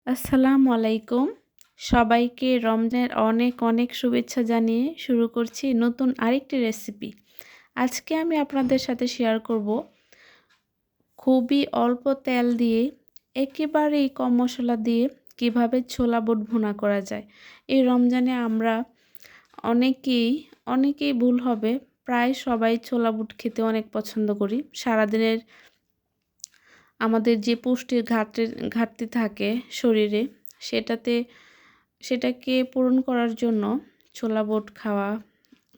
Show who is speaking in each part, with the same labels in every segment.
Speaker 1: আসসালামু আলাইকুম। সবাইকে রমজানের অনেক অনেক শুভেচ্ছা জানিয়ে শুরু করছি নতুন আরেকটি রেসিপি। আজকে আমি আপনাদের সাথে শেয়ার করব খুবই অল্প তেল দিয়ে একেবারেই কম মশলা দিয়ে কিভাবে ছোলা বুট ভুনা করা যায়। এই রমজানে আমরা অনেকেই ভুল হবে, প্রায় সবাই ছোলা বুট খেতে অনেক পছন্দ করি। সারাদিনের আমাদের যে পুষ্টির ঘাটতি থাকে শরীরে, সেটাতে সেটাকে পূরণ করার জন্য ছোলা বুট খাওয়া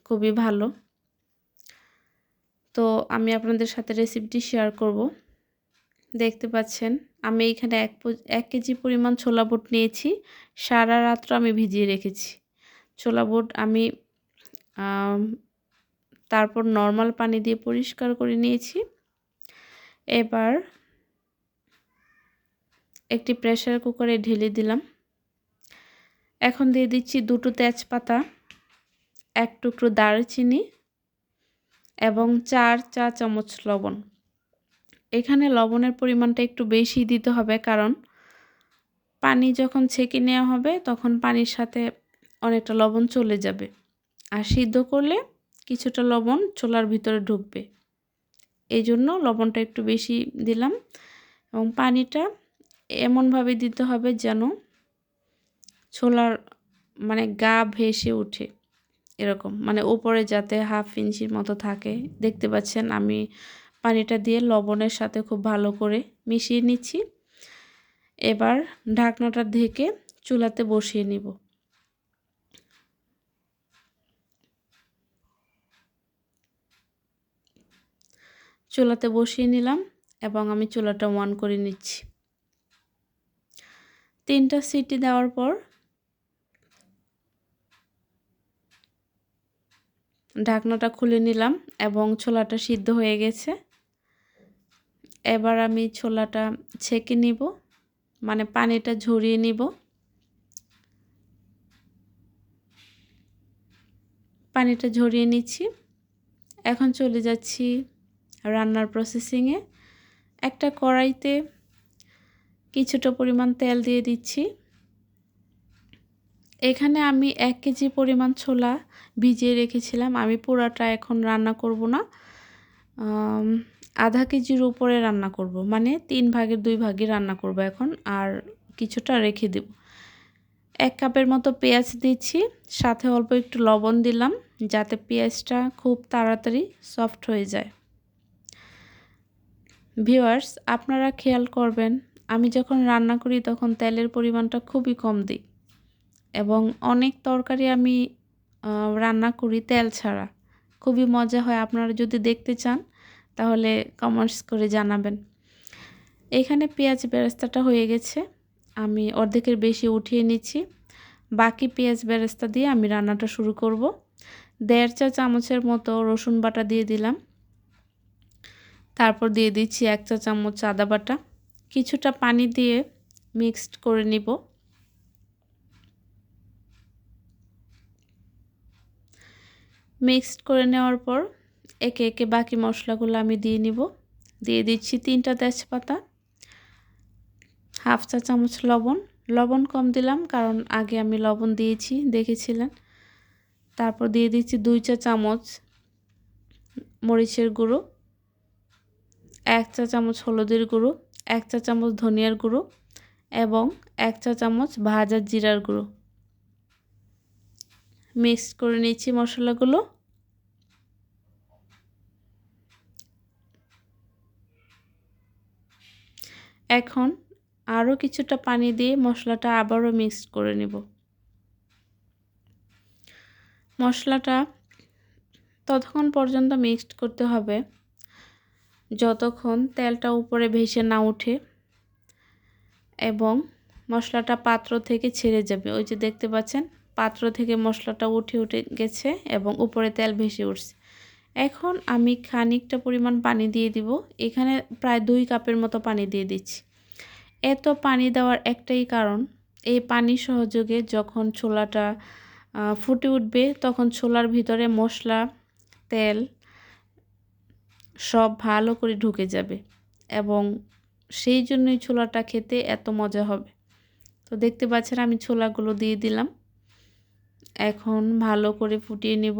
Speaker 1: খুবই ভালো। তো আমি আপনাদের সাথে রেসিপিটি শেয়ার করব। দেখতে পাচ্ছেন আমি এখানে ১ কেজি পরিমাণ ছোলা বুট নিয়েছি। সারা রাত্র আমি ভিজিয়ে রেখেছি। ছোলা বুট আমি তারপর নর্মাল পানি দিয়ে পরিষ্কার করে নিয়েছি। এবার একটি প্রেসার কুকারে ঢেলে দিলাম। এখন দিয়ে দিচ্ছি ২টো তেজপাতা, ১ টুকরো দারচিনি এবং ৪ চা চামচ লবণ। এখানে লবণের পরিমাণটা একটু বেশি দিতে হবে, কারণ পানি যখন ছেঁকে নেওয়া হবে তখন পানির সাথে অনেকটা লবণ চলে যাবে, আর সিদ্ধ করলে কিছুটা লবণ ছোলার ভিতরে ঢুকবে। এই জন্য লবণটা একটু বেশি দিলাম এবং পানিটা এমনভাবে দিতে হবে যেন ছোলার গা ভেসে ওঠে, এরকম উপরে যাতে 1/2 ইঞ্চির মতো থাকে। দেখতে পাচ্ছেন আমি পানিটা দিয়ে লবণের সাথে খুব ভালো করে মিশিয়ে নিচ্ছি। এবার ঢাকনাটা ঢেকে চুলাতে বসিয়ে নিব। চুলাতে বসিয়ে নিলাম এবং আমি চুলাটা অন করে নিচ্ছি। 3টা সিটি দেওয়ার পর ঢাকনাটা খুলে নিলাম এবং ছোলাটা সিদ্ধ হয়ে গেছে। এবার আমি ছোলাটা ছেঁকে নিব, পানিটা ঝরিয়ে নিব। পানিটা ঝরিয়ে নিচ্ছি। এখন চলে যাচ্ছি রান্নার প্রসেসিংয়ে। একটা কড়াইতে কিছুটা পরিমাণ তেল দিয়ে দিচ্ছি। এখানে আমি 1 কেজি পরিমাণ ছোলা ভিজিয়ে রেখেছিলাম। আমি পুরাটা এখন রান্না করব না, আধা কেজির উপরে রান্না করব, 3 ভাগের 2 ভাগে রান্না করব এখন, আর কিছুটা রেখে দেব। 1 কাপের মতো পেঁয়াজ দিচ্ছি, সাথে অল্প একটু লবণ দিলাম যাতে পেঁয়াজটা খুব তাড়াতাড়ি সফট হয়ে যায়। ভিউয়ার্স, আপনারা খেয়াল করবেন, আমি যখন রান্না করি তখন তেলের পরিমাণটা খুবই কম দিই এবং অনেক তরকারি আমি রান্না করি তেল ছাড়া। খুবই মজা হয়। আপনারা যদি দেখতে চান তাহলে কমেন্টস করে জানাবেন। এখানে পেঁয়াজ বেরেস্তাটা হয়ে গেছে, আমি অর্ধেকের বেশি উঠিয়ে নিচ্ছি। বাকি পেঁয়াজ বেরেস্তা দিয়ে আমি রান্নাটা শুরু করব। 1.5 চা চামচের মতো রসুন বাটা দিয়ে দিলাম। তারপর দিয়ে দিচ্ছি 1 চা চামচ আদা বাটা। কিছুটা পানি দিয়ে মিক্সড করে নিব। মিক্সড করে নেওয়ার পর একে একে বাকি মশলাগুলো আমি দিয়ে নিব। দিয়ে দিচ্ছি 3টা তেজপাতা, 1/2 চা চামচ লবণ। লবণ কম দিলাম কারণ আগে আমি লবণ দিয়েছি, দেখেছিলেন। তারপর দিয়ে দিচ্ছি 2 চা চামচ মরিচের গুঁড়ো, 1 চা চামচ হলুদের গুঁড়ো, 1 চা চামচ ধনিয়ার গুঁড়ো এবং 1 চা চামচ ভাজা জিরার গুঁড়ো। মিক্স করে নিচ্ছি মশলাগুলো। এখন আরও কিছুটা পানি দিয়ে মশলাটা আবারও মিক্স করে নেব। মশলাটা ততক্ষণ পর্যন্ত মিক্সড করতে হবে যতক্ষণ তেলটা উপরে ভেসে না ওঠে এবং মশলাটা পাত্র থেকে ছেড়ে যাবে। ওই যে দেখতে পাচ্ছেন পাত্র থেকে মশলাটা উঠে গেছে এবং উপরে তেল ভেসে উঠছে। এখন আমি খানিকটা পরিমাণ পানি দিয়ে দিব। এখানে প্রায় 2 কাপের মতো পানি দিয়ে দিচ্ছি। এত পানি দেওয়ার একটাই কারণ, এই পানি সহযোগে যখন ছোলাটা ফুটে উঠবে তখন ছোলার ভিতরে মশলা, তেল সব ভালো করে ঢুকে যাবে এবং সেই জন্যই ছোলাটা খেতে এত মজা হবে। তো দেখতে পাচ্ছেন আমি ছোলাগুলো দিয়ে দিলাম। এখন ভালো করে ফুটিয়ে নেব।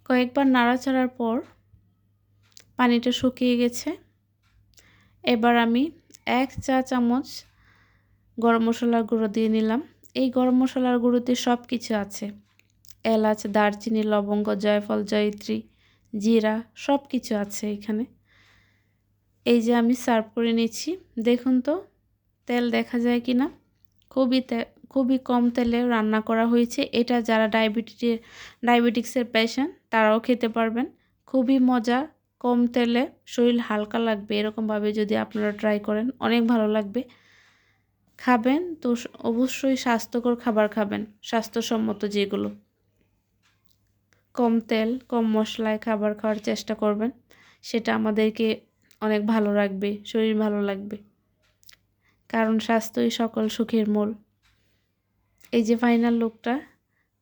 Speaker 1: কয়েকবার নাড়াচাড়ার পর পানিটা শুকিয়ে গেছে। এবার আমি 1 চা চামচ গরম মশলার গুঁড়ো দিয়ে নিলাম। এই গরম মশলার গুঁড়োতে সব কিছু আছে, এলাচ, দারচিনি, লবঙ্গ, জয়ফল, জয়িত্রী, জিরা সব কিছু আছে এখানে। এই যে আমি সার্ভ করে নিচ্ছি। দেখুন তো তেল দেখা যায় কি না। খুবই কম তেলে রান্না করা হয়েছে। এটা যারা ডায়াবেটিক্সের পেশেন্ট তারাও খেতে পারবেন। খুবই মজা, কম তেলে, শরীর হালকা লাগবে। এরকমভাবে যদি আপনারা ট্রাই করেন অনেক ভালো লাগবে। খাবেন তো অবশ্যই স্বাস্থ্যকর খাবার খাবেন, স্বাস্থ্যসম্মত যেগুলো। কম তেল কম মশলায় খাবার খাওয়ার চেষ্টা করবেন, সেটা আমাদেরকে অনেক ভালো রাখবে, শরীর ভালো লাগবে। কারণ স্বাস্থ্যই সকল সুখের মূল। এই যে ফাইনাল লুকটা।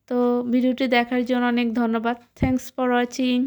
Speaker 1: তো ভিডিওটি দেখার জন্য অনেক ধন্যবাদ। Thanks for watching.